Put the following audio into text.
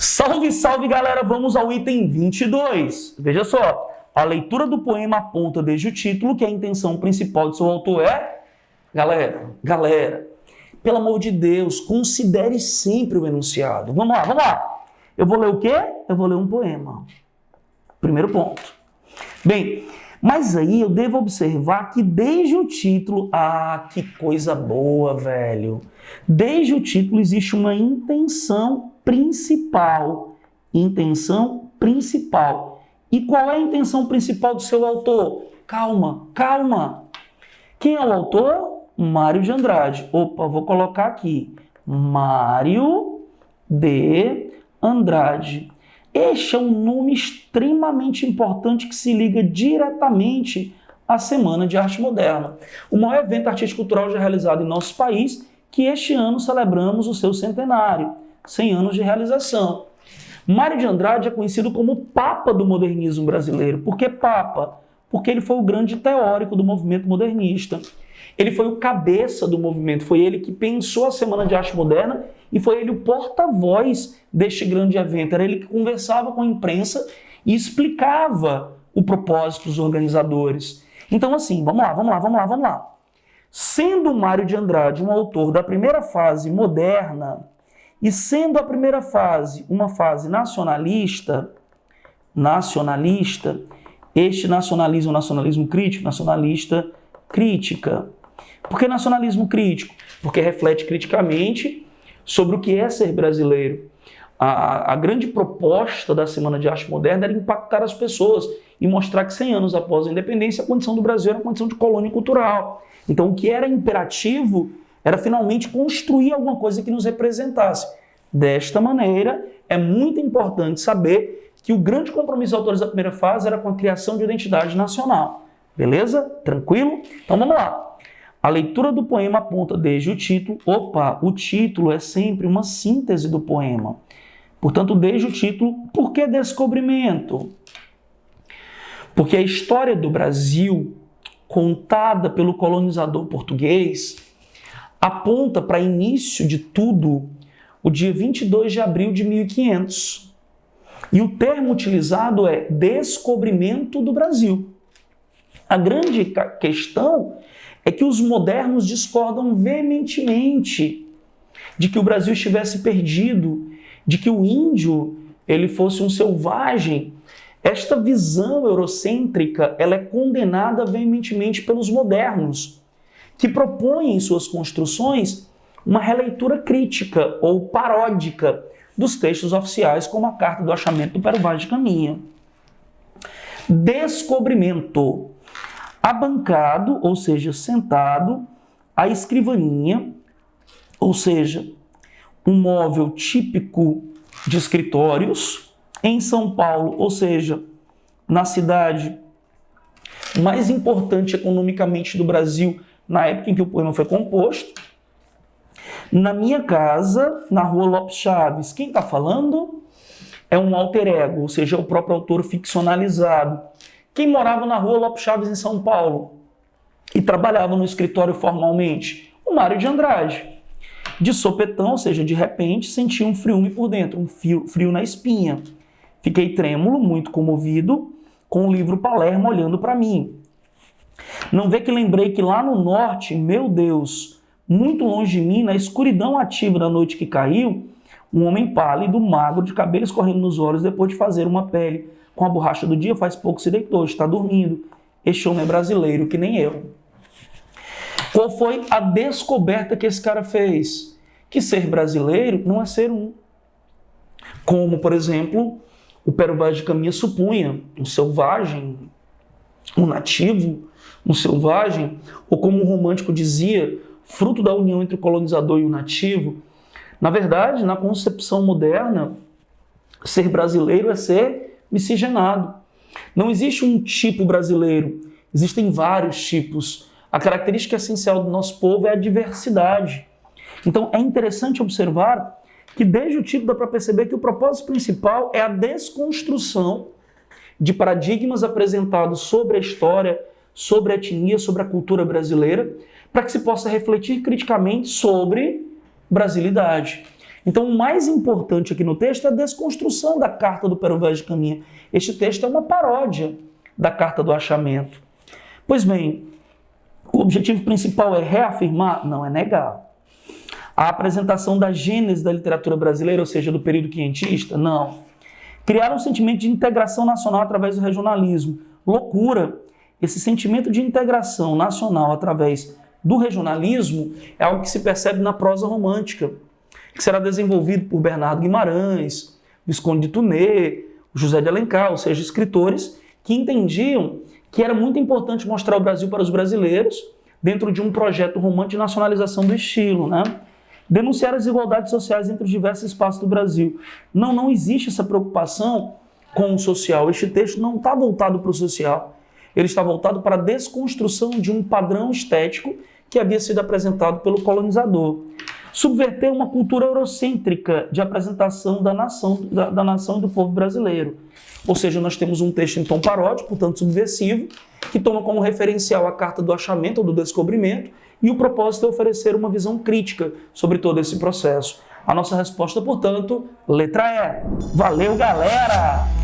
Salve, salve, galera! Vamos ao item 22. Veja só, a leitura do poema aponta desde o título que a intenção principal de seu autor é... Galera, pelo amor de Deus, considere sempre o enunciado. Vamos lá. Eu vou ler o quê? Eu vou ler um poema. Primeiro ponto. Bem, mas aí eu devo observar que desde o título... Ah, que coisa boa, velho! Desde o título existe uma intenção principal. Intenção principal. E qual é a intenção principal do seu autor? Calma. Quem é o autor? Mário de Andrade. Opa, vou colocar aqui. Mário de Andrade. Este é um nome extremamente importante que se liga diretamente à Semana de Arte Moderna, o maior evento artístico-cultural já realizado em nosso país, que este ano celebramos o seu centenário, 100 anos de realização. Mário de Andrade é conhecido como o Papa do modernismo brasileiro. Por que Papa? Porque ele foi o grande teórico do movimento modernista. Ele foi o cabeça do movimento, foi ele que pensou a Semana de Arte Moderna e foi ele o porta-voz deste grande evento. Era ele que conversava com a imprensa e explicava o propósito dos organizadores. Então assim, vamos lá. Sendo Mário de Andrade um autor da primeira fase moderna e sendo a primeira fase uma fase nacionalista, este nacionalismo, nacionalismo crítico, nacionalista crítica. Por que nacionalismo crítico? Porque reflete criticamente sobre o que é ser brasileiro. A grande proposta da Semana de Arte Moderna era impactar as pessoas e mostrar que 100 anos após a independência, a condição do Brasil era a condição de colônia cultural. Então, o que era imperativo era finalmente construir alguma coisa que nos representasse. Desta maneira, é muito importante saber que o grande compromisso dos autores da primeira fase era com a criação de identidade nacional. Beleza? Tranquilo? Então vamos lá. A leitura do poema aponta desde o título. O título é sempre uma síntese do poema. Portanto, desde o título, por que descobrimento? Porque a história do Brasil, contada pelo colonizador português, aponta para início de tudo o dia 22 de abril de 1500. E o termo utilizado é descobrimento do Brasil. A grande questão é que os modernos discordam veementemente de que o Brasil estivesse perdido, de que o índio ele fosse um selvagem. Esta visão eurocêntrica ela é condenada veementemente pelos modernos, que propõem em suas construções uma releitura crítica ou paródica dos textos oficiais, como a Carta do Achamento do Pero Vaz de Caminha. Descobrimento. Abancado, ou seja, sentado, a escrivaninha, ou seja, um móvel típico de escritórios, em São Paulo, ou seja, na cidade mais importante economicamente do Brasil, na época em que o poema foi composto, na minha casa, na Rua Lopes Chaves. Quem está falando é um alter ego, ou seja, o próprio autor ficcionalizado. Quem morava na Rua Lopes Chaves, em São Paulo, e trabalhava no escritório formalmente? O Mário de Andrade. De sopetão, ou seja, de repente, senti um friume por dentro, um frio na espinha. Fiquei trêmulo, muito comovido, com o livro Palermo olhando para mim. Não vê que lembrei que lá no norte, meu Deus, muito longe de mim, na escuridão ativa da noite que caiu, um homem pálido, magro, de cabelo escorrendo nos olhos, depois de fazer uma pele com a borracha do dia, faz pouco se deitou, está dormindo. Este homem é brasileiro, que nem eu. Qual foi a descoberta que esse cara fez? Que ser brasileiro não é ser um. Como, por exemplo, o Pero Vaz de Caminha supunha, um selvagem, um nativo, um selvagem, ou como um romântico dizia, fruto da união entre o colonizador e o nativo. Na verdade, na concepção moderna, ser brasileiro é ser miscigenado. Não existe um tipo brasileiro, existem vários tipos. A característica essencial do nosso povo é a diversidade. Então é interessante observar que desde o título dá para perceber que o propósito principal é a desconstrução de paradigmas apresentados sobre a história, sobre a etnia, sobre a cultura brasileira, para que se possa refletir criticamente sobre brasilidade. Então, o mais importante aqui no texto é a desconstrução da Carta do Pero Vaz de Caminha. Este texto é uma paródia da Carta do Achamento. Pois bem, o objetivo principal é reafirmar? Não, é negar. A apresentação da gênese da literatura brasileira, ou seja, do período quinhentista? Não. Criar um sentimento de integração nacional através do regionalismo. Loucura! Esse sentimento de integração nacional através do regionalismo é algo que se percebe na prosa romântica, que será desenvolvido por Bernardo Guimarães, Visconde de Tuné, José de Alencar, ou seja, escritores que entendiam que era muito importante mostrar o Brasil para os brasileiros dentro de um projeto romântico de nacionalização do estilo, né? Denunciar as desigualdades sociais entre os diversos espaços do Brasil. Não existe essa preocupação com o social. Este texto não está voltado para o social. Ele está voltado para a desconstrução de um padrão estético que havia sido apresentado pelo colonizador. Subverter uma cultura eurocêntrica de apresentação da nação e do povo brasileiro. Ou seja, nós temos um texto em tom paródico, portanto subversivo, que toma como referencial a Carta do Achamento ou do Descobrimento, e o propósito é oferecer uma visão crítica sobre todo esse processo. A nossa resposta, portanto, letra E. Valeu, galera!